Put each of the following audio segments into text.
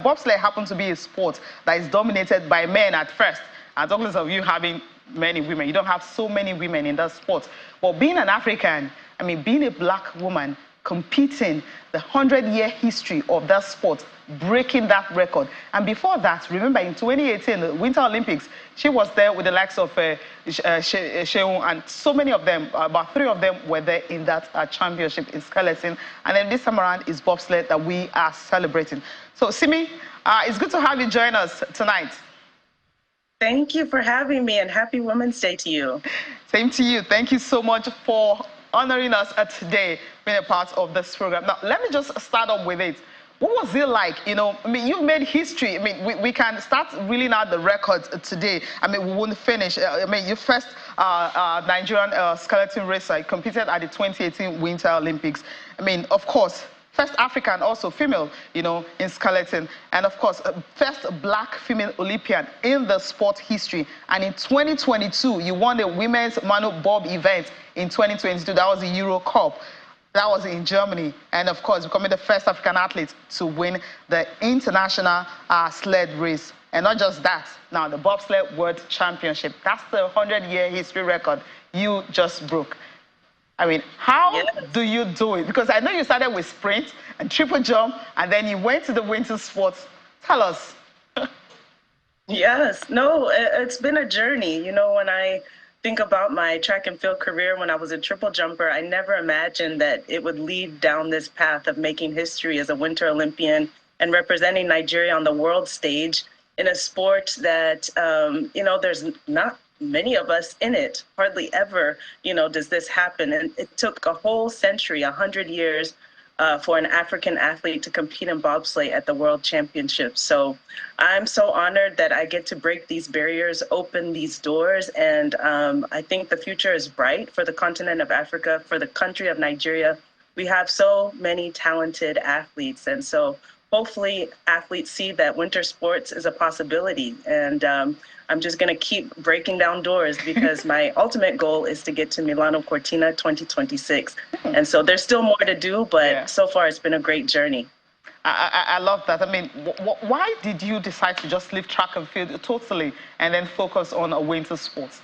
Bobsleigh happens to be a sport that is dominated by men at first. And talking of you having many women, you don't have so many women in that sport. But being an African, I mean, being a black woman, competing, the 100-year history of that sport, breaking that record. And before that, remember in 2018, the Winter Olympics, she was there with the likes of Sheung, and so many of them, about 3 of them were there in that championship in skeleton. And then this time around is bobsled that we are celebrating. So Simi, it's good to have you join us tonight. Thank you for having me, and happy Women's Day to you. Same to you. Thank you so much for honoring us today, being a part of this program. Now, let me just start off with it. What was it like? You know, I mean, you've made history. I mean, we can start reeling out the records today. I mean, we won't finish. I mean, you first Nigerian skeleton racer competed at the 2018 Winter Olympics. I mean, of course, first African, also female, you know, in skeleton. And of course, first black female Olympian in the sport history. And in 2022, you won the women's Manu Bob event in 2022. That was the Euro Cup. That was in Germany. And of course, becoming the first African athlete to win the international sled race. And not just that, now the bobsled world championship. That's the 100-year history record you just broke. I mean, how do you do it? Because I know you started with sprint and triple jump, and then you went to the winter sports. Tell us. Yes, no, it's been a journey. You know, when I think about my track and field career when I was a triple jumper, I never imagined that it would lead down this path of making history as a Winter Olympian and representing Nigeria on the world stage in a sport that, you know, there's not many of us in it. Hardly ever, you know, does this happen. And it took a whole century, 100 years, for an African athlete to compete in bobsleigh at the World Championships. So I'm so honored that I get to break these barriers, open these doors, and I think the future is bright for the continent of Africa, for the country of Nigeria. We have so many talented athletes, and so hopefully athletes see that winter sports is a possibility. And I'm just going to keep breaking down doors because my ultimate goal is to get to Milano Cortina 2026. And so there's still more to do, but so far it's been a great journey. I love that. I mean, why did you decide to just leave track and field totally and then focus on a winter sports?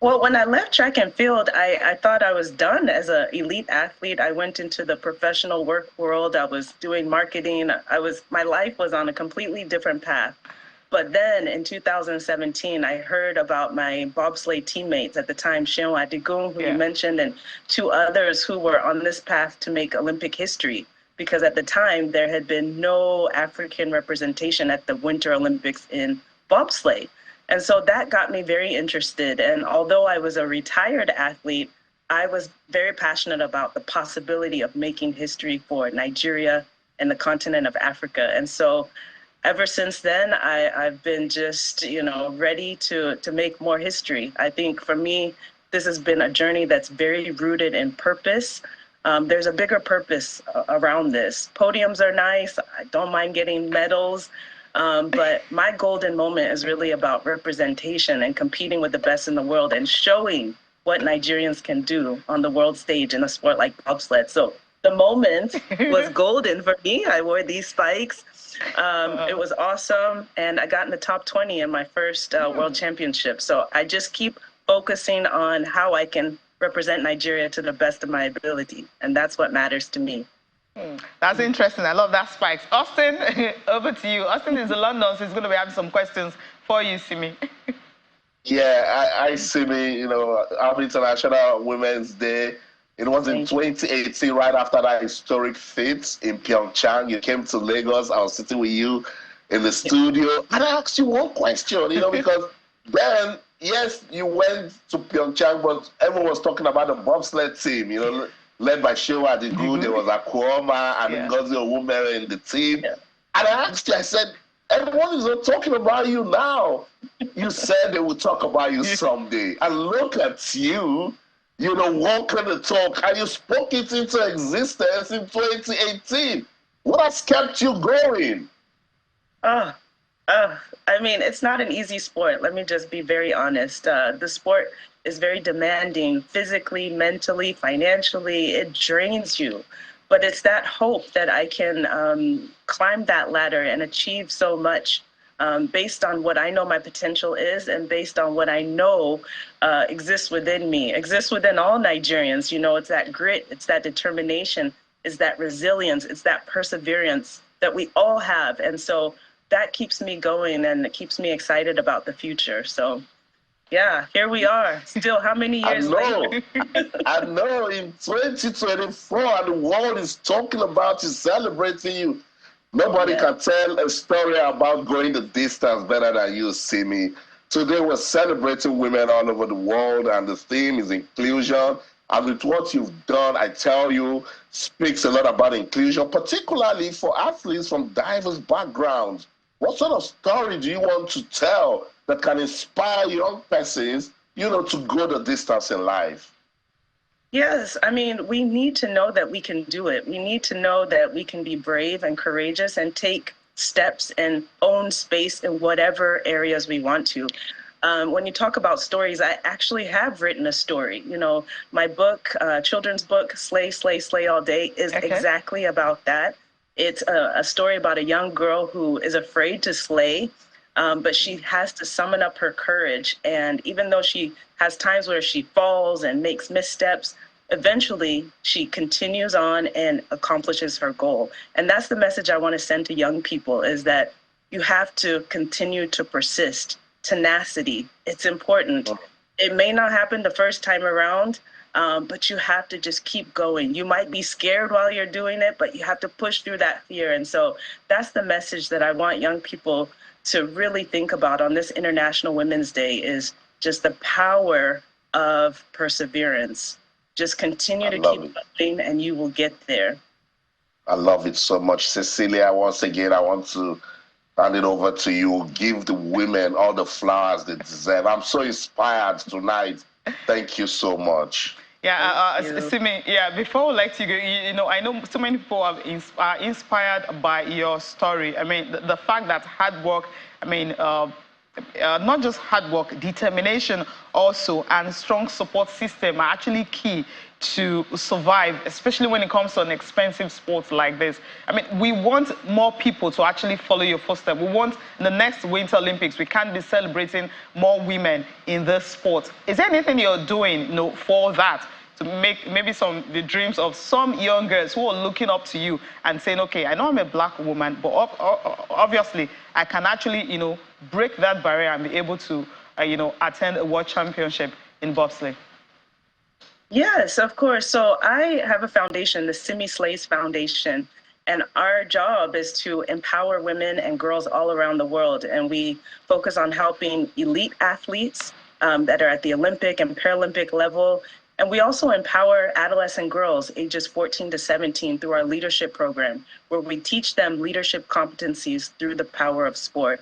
Well, when I left track and field, I thought I was done as an elite athlete. I went into the professional work world. I was doing marketing. My life was on a completely different path. But then in 2017, I heard about my bobsleigh teammates at the time, Adeagbo, who you mentioned, and 2 others who were on this path to make Olympic history. Because at the time, there had been no African representation at the Winter Olympics in bobsleigh. And so that got me very interested. And although I was a retired athlete, I was very passionate about the possibility of making history for Nigeria and the continent of Africa. And so ever since then, I've been just, you know, ready to make more history. I think for me, this has been a journey that's very rooted in purpose. There's a bigger purpose around this. Podiums are nice. I don't mind getting medals. But my golden moment is really about representation and competing with the best in the world and showing what Nigerians can do on the world stage in a sport like bobsled. So the moment was golden for me. I wore these spikes. It was awesome. And I got in the top 20 in my first world championship. So I just keep focusing on how I can represent Nigeria to the best of my ability. And that's what matters to me. That's interesting. I love that spikes. Austin, over to you. Austin is in London, so he's going to be having some questions for you, Simi. Yeah, I Simi, you know, Happy International Women's Day. It was in 2018, right after that historic feat in Pyeongchang. You came to Lagos. I was sitting with you in the studio. And I asked you one question, you know, because then, yes, you went to Pyeongchang, but everyone was talking about the bobsled team, you know, led by Adeagbo. There was Akwoma and Ngozi Owumere in the team. And I asked you, I said, everyone is not talking about you now. You said they will talk about you someday. And look at you, you know, walking the talk, and you spoke it into existence in 2018. What has kept you going? I mean, it's not an easy sport. Let me just be very honest. The sport is very demanding physically, mentally, financially. It drains you. but it's that hope that I can climb that ladder and achieve so much based on what I know my potential is and based on what I know exists within me, exists within all Nigerians. You know, it's that grit, it's that determination, it's that resilience, it's that perseverance that we all have. And so that keeps me going and it keeps me excited about the future. So yeah, here we are. Still, how many years later? I know. In 2024, and the world is talking about you, celebrating you. Nobody can tell a story about going the distance better than you, Simi. Today, we're celebrating women all over the world, and the theme is inclusion. And with what you've done, I tell you, speaks a lot about inclusion, particularly for athletes from diverse backgrounds. What sort of story do you want to tell that can inspire young persons, to go the distance in life? Yes, I mean, we need to know that we can do it. We need to know that we can be brave and courageous and take steps and own space in whatever areas we want to. When you talk about stories, I actually have written a story. You know, my book, children's book, Slay, Slay, Slay All Day, is exactly about that. It's a story about a young girl who is afraid to slay, but she has to summon up her courage. And even though she has times where she falls and makes missteps, eventually she continues on and accomplishes her goal. And that's the message I want to send to young people, is that you have to continue to persist. Tenacity, it's important. It may not happen the first time around, but you have to just keep going. You might be scared while you're doing it, but you have to push through that fear. And so that's the message that I want young people to really think about on this International Women's Day, is just the power of perseverance. Just continue to keep going and you will get there. I love it so much. Cecilia, once again, I want to hand it over to you. Give the women all the flowers they deserve. I'm so inspired tonight. Thank you so much. Simi, before we let you go, I know so many people are inspired by your story. I mean, the fact that hard work, not just hard work, determination also, and strong support system are actually key to survive, especially when it comes to an expensive sport like this. I mean, we want more people to actually follow your footsteps. We want the next Winter Olympics, we can't be celebrating more women in this sport. Is there anything you're doing, for that, to make maybe the dreams of some young girls who are looking up to you and saying, okay, I know I'm a black woman, but obviously I can actually, break that barrier and be able to, attend a world championship in bobsleigh? Yes, of course. So I have a foundation, the Simi Slays Foundation, and our job is to empower women and girls all around the world. And we focus on helping elite athletes that are at the Olympic and Paralympic level. And we also empower adolescent girls ages 14 to 17 through our leadership program, where we teach them leadership competencies through the power of sport.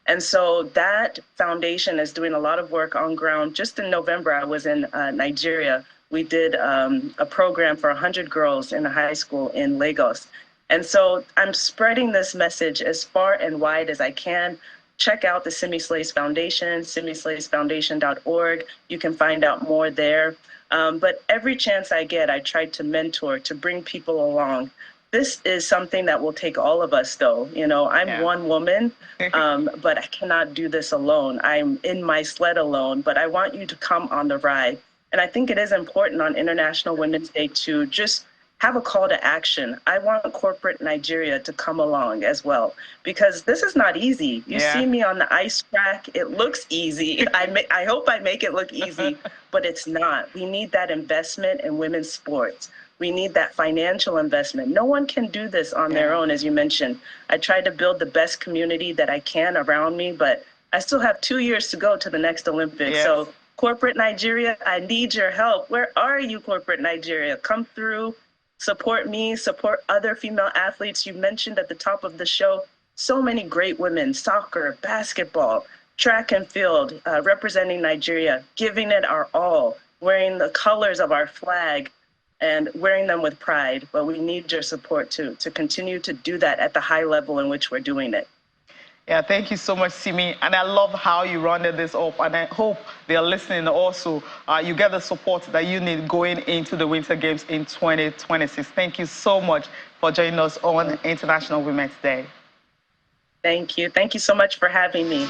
And so that foundation is doing a lot of work on ground. Just in November, I was in Nigeria. We did a program for 100 girls in a high school in Lagos. And so I'm spreading this message as far and wide as I can. Check out the Simi Slays Foundation, simislaysfoundation.org. You can find out more there. But every chance I get, I try to mentor, to bring people along. This is something that will take all of us, though. I'm one woman, but I cannot do this alone. I'm in my sled alone, but I want you to come on the ride. And I think it is important on International Women's Day to just have a call to action. I want corporate Nigeria to come along as well, because this is not easy. You see me on the ice track, it looks easy. I hope I make it look easy, but it's not. We need that investment in women's sports. We need that financial investment. No one can do this on their own, as you mentioned. I tried to build the best community that I can around me, but I still have 2 years to go to the next Olympics. So corporate Nigeria, I need your help. Where are you, corporate Nigeria? Come through, support me, support other female athletes. You mentioned at the top of the show, so many great women, soccer, basketball, track and field, representing Nigeria, giving it our all, wearing the colors of our flag and wearing them with pride. But we need your support to continue to do that at the high level in which we're doing it. Yeah, thank you so much, Simi. And I love how you rounded this up. And I hope they are listening also. You get the support that you need going into the Winter Games in 2026. Thank you so much for joining us on International Women's Day. Thank you. Thank you so much for having me.